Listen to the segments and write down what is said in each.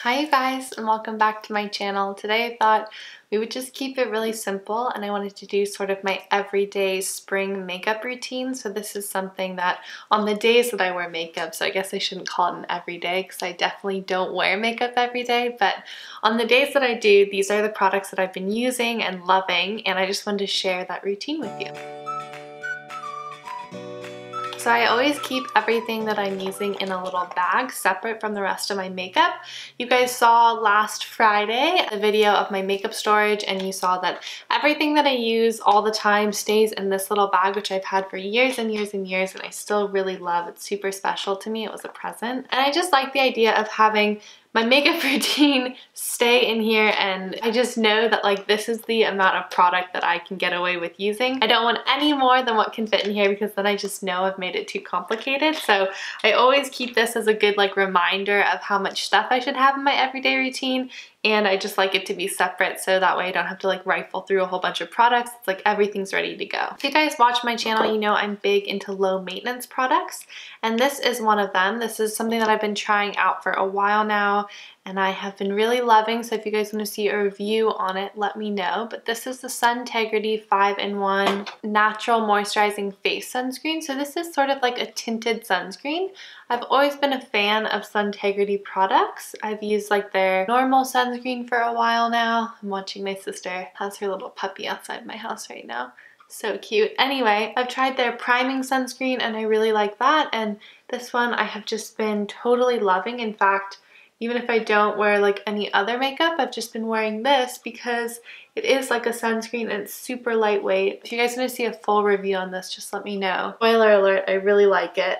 Hi you guys, and welcome back to my channel. Today I thought we would just keep it really simple, and I wanted to do sort of my everyday spring makeup routine. So this is something that on the days that I wear makeup, so I guess I shouldn't call it an everyday because I definitely don't wear makeup every day, but on the days that I do, these are the products that I've been using and loving, and I just wanted to share that routine with you. So I always keep everything that I'm using in a little bag separate from the rest of my makeup. You guys saw last Friday a video of my makeup storage, and you saw that everything that I use all the time stays in this little bag, which I've had for years and years and years, and I still really love. It's super special to me. It was a present. And I just like the idea of having my makeup routine stay in here, and I just know that like this is the amount of product that I can get away with using. I don't want any more than what can fit in here because then I just know I've made it too complicated. So I always keep this as a good like reminder of how much stuff I should have in my everyday routine, and I just like it to be separate so that way I don't have to like rifle through a whole bunch of products. It's like everything's ready to go. If you guys watch my channel, you know I'm big into low maintenance products, and this is one of them. This is something that I've been trying out for a while now, and I have been really loving, so if you guys want to see a review on it, let me know. But this is the Suntegrity 5-in-1 Natural Moisturizing Face Sunscreen. So this is sort of like a tinted sunscreen. I've always been a fan of Suntegrity products. I've used like their normal sunscreen for a while now. I'm watching my sister has her little puppy outside my house right now. So cute. Anyway, I've tried their priming sunscreen and I really like that, and this one I have just been totally loving. In fact, even if I don't wear like any other makeup, I've just been wearing this because it is like a sunscreen and it's super lightweight. If you guys want to see a full review on this, just let me know. Spoiler alert, I really like it.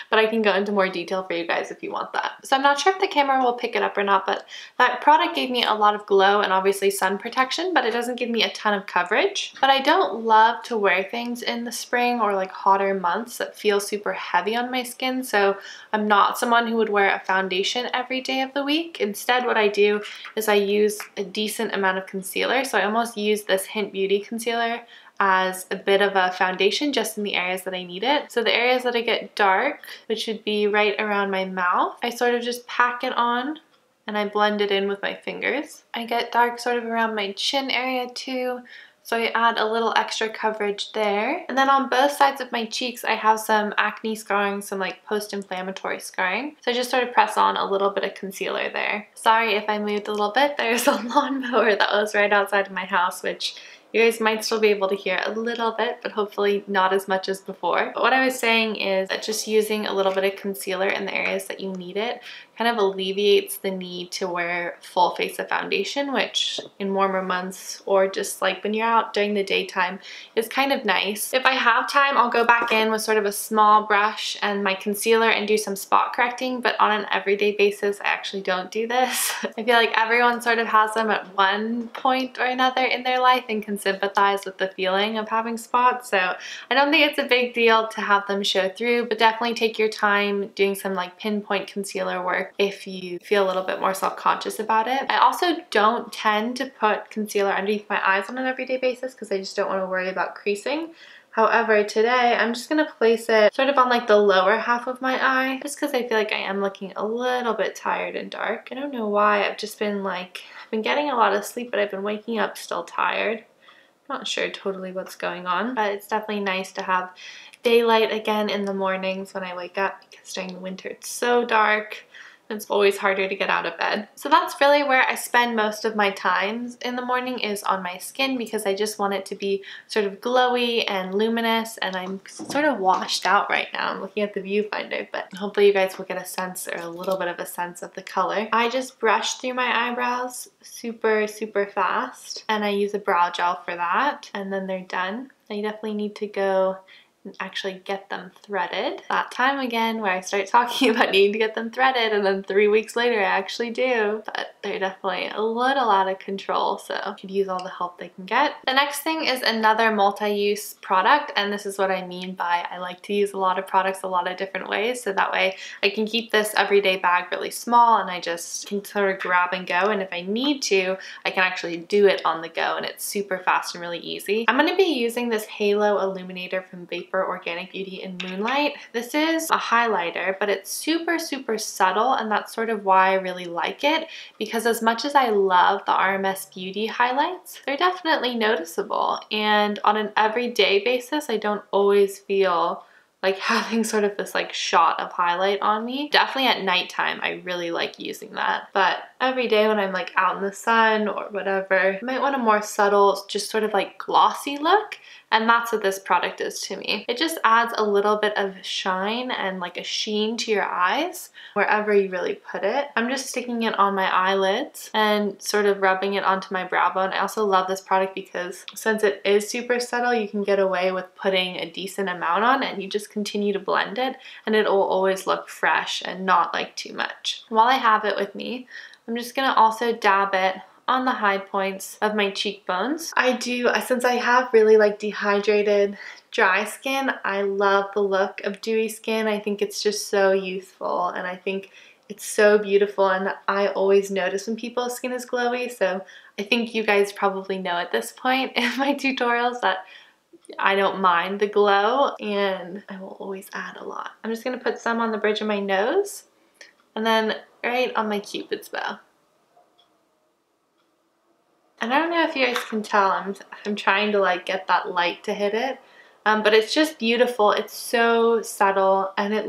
But I can go into more detail for you guys if you want that. So I'm not sure if the camera will pick it up or not, but that product gave me a lot of glow and obviously sun protection, but it doesn't give me a ton of coverage. But I don't love to wear things in the spring or like hotter months that feel super heavy on my skin, so I'm not someone who would wear a foundation every day of the week. Instead, what I do is I use a decent amount of concealer. So I almost use this Hint Beauty concealer as a bit of a foundation just in the areas that I need it. So the areas that I get dark, which would be right around my mouth, I sort of just pack it on and I blend it in with my fingers. I get dark sort of around my chin area too, so I add a little extra coverage there. And then on both sides of my cheeks, I have some acne scarring, some like post-inflammatory scarring. So I just sort of press on a little bit of concealer there. Sorry if I moved a little bit. There's a lawnmower that was right outside of my house, which you guys might still be able to hear a little bit, but hopefully not as much as before. But what I was saying is that just using a little bit of concealer in the areas that you need it kind of alleviates the need to wear full face of foundation, which in warmer months or just like when you're out during the daytime is kind of nice. If I have time, I'll go back in with sort of a small brush and my concealer and do some spot correcting, but on an everyday basis, I actually don't do this. I feel like everyone sort of has them at one point or another in their life and can sympathize with the feeling of having spots, so I don't think it's a big deal to have them show through, but definitely take your time doing some like pinpoint concealer work if you feel a little bit more self-conscious about it. I also don't tend to put concealer underneath my eyes on an everyday basis because I just don't want to worry about creasing. However, today I'm just going to place it sort of on like the lower half of my eye just because I feel like I am looking a little bit tired and dark. I don't know why. I've just been like, I've been getting a lot of sleep, but I've been waking up still tired. Not sure totally what's going on, but it's definitely nice to have daylight again in the mornings when I wake up because during the winter it's so dark. It's always harder to get out of bed. So that's really where I spend most of my time in the morning, is on my skin, because I just want it to be sort of glowy and luminous, and I'm sort of washed out right now. I'm looking at the viewfinder, but hopefully you guys will get a sense or a little bit of a sense of the color. I just brush through my eyebrows super fast, and I use a brow gel for that, and then they're done. I definitely need to go and actually get them threaded. That time again where I start talking about needing to get them threaded and then 3 weeks later I actually do. But they're definitely a little out of control, so could use all the help they can get. The next thing is another multi-use product, and this is what I mean by I like to use a lot of products a lot of different ways, so that way I can keep this everyday bag really small and I just can sort of grab and go, and if I need to, I can actually do it on the go, and it's super fast and really easy. I'm going to be using this Halo Illuminator from Vape Vapor Organic Beauty in Moonlight. This is a highlighter, but it's super, super subtle, and that's sort of why I really like it, because as much as I love the RMS Beauty highlights, they're definitely noticeable, and on an everyday basis, I don't always feel like having sort of this like shot of highlight on me. Definitely at nighttime, I really like using that. But every day when I'm like out in the sun or whatever, I might want a more subtle, just sort of like glossy look. And that's what this product is to me. It just adds a little bit of shine and like a sheen to your eyes wherever you really put it. I'm just sticking it on my eyelids and sort of rubbing it onto my brow bone. I also love this product because since it is super subtle, you can get away with putting a decent amount on and you just continue to blend it and it will always look fresh and not like too much. While I have it with me, I'm just gonna also dab it on the high points of my cheekbones. Since I have really like dehydrated dry skin, I love the look of dewy skin. I think it's just so youthful and I think it's so beautiful, and I always notice when people's skin is glowy, so I think you guys probably know at this point in my tutorials that I don't mind the glow and I will always add a lot. I'm just gonna put some on the bridge of my nose and then right on my Cupid's bow. And I don't know if you guys can tell, I'm trying to like get that light to hit it, but it's just beautiful. It's so subtle and it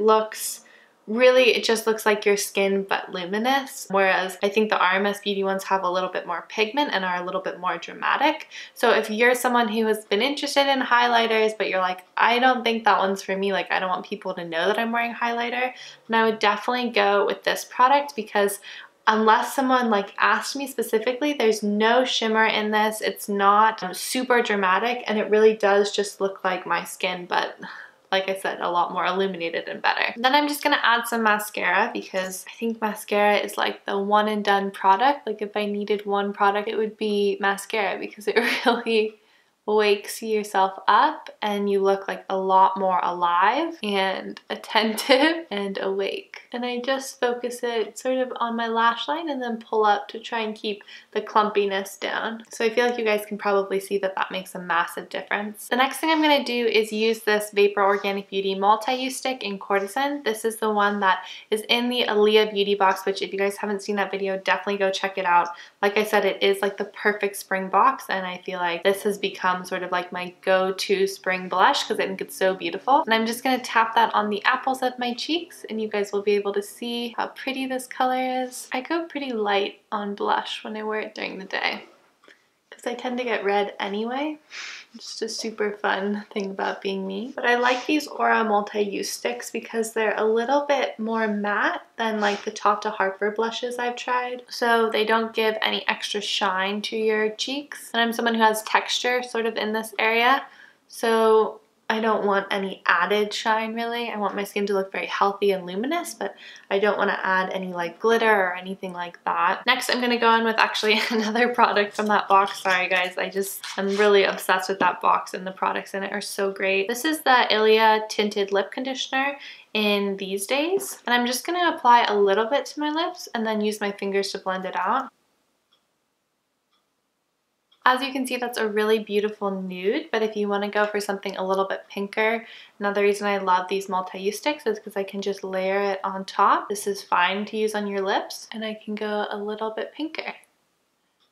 just looks like your skin but luminous, whereas I think the RMS Beauty ones have a little bit more pigment and are a little bit more dramatic. So if you're someone who has been interested in highlighters but you're like, I don't think that one's for me, like I don't want people to know that I'm wearing highlighter, then I would definitely go with this product, because unless someone like asked me specifically, there's no shimmer in this. It's not super dramatic and it really does just look like my skin, but like I said, a lot more illuminated and better. Then I'm just gonna add some mascara because I think mascara is like the one and done product. Like if I needed one product, it would be mascara because it really wakes yourself up and you look like a lot more alive and attentive and awake. And I just focus it sort of on my lash line and then pull up to try and keep the clumpiness down. So I feel like you guys can probably see that that makes a massive difference. The next thing I'm going to do is use this Vapor Organic Beauty multi-use stick in Courtesan. This is the one that is in the Aaliyah beauty box, which if you guys haven't seen that video, definitely go check it out. Like I said, it is like the perfect spring box, and I feel like this has become sort of like my go-to spring blush because I think it's so beautiful. And I'm just going to tap that on the apples of my cheeks and you guys will be able to see how pretty this color is. I go pretty light on blush when I wear it during the day because I tend to get red anyway. Just a super fun thing about being me. But I like these Aura multi-use sticks because they're a little bit more matte than like the Tata Harper blushes I've tried. So they don't give any extra shine to your cheeks. And I'm someone who has texture sort of in this area. So I don't want any added shine really. I want my skin to look very healthy and luminous, but I don't want to add any like glitter or anything like that. Next, I'm going to go in with actually another product from that box. Sorry guys, I'm really obsessed with that box and the products in it are so great. This is the Ilia Tinted Lip Conditioner in These Days. And I'm just going to apply a little bit to my lips and then use my fingers to blend it out. As you can see, that's a really beautiful nude, but if you want to go for something a little bit pinker, another reason I love these multi-use sticks is because I can just layer it on top. This is fine to use on your lips, and I can go a little bit pinker.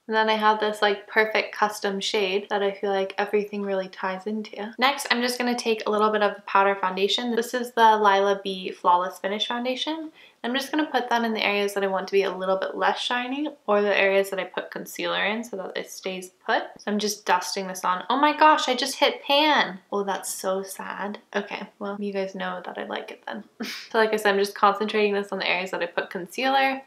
And then I have this like perfect custom shade that I feel like everything really ties into. Next, I'm just going to take a little bit of the powder foundation. This is the Lila B Flawless Finish Foundation. I'm just going to put that in the areas that I want to be a little bit less shiny, or the areas that I put concealer in so that it stays put. So I'm just dusting this on. Oh my gosh, I just hit pan. Oh, that's so sad. Okay, well, you guys know that I like it then. So like I said, I'm just concentrating this on the areas that I put concealer,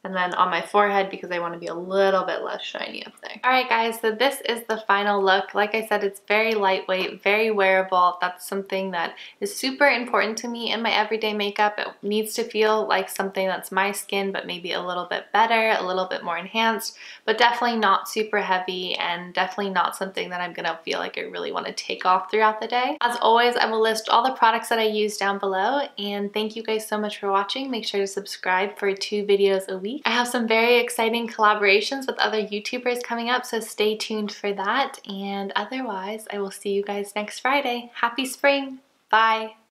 and then on my forehead because I want to be a little bit less shiny up there. Alright guys, so this is the final look. Like I said, it's very lightweight, very wearable. That's something that is super important to me in my everyday makeup. It needs to feel like something that's my skin, but maybe a little bit better, a little bit more enhanced, but definitely not super heavy and definitely not something that I'm gonna feel like I really want to take off throughout the day. As always, I will list all the products that I use down below, and thank you guys so much for watching. Make sure to subscribe for 2 videos a week. I have some very exciting collaborations with other YouTubers coming up, so stay tuned for that. And otherwise, I will see you guys next Friday. Happy spring! Bye!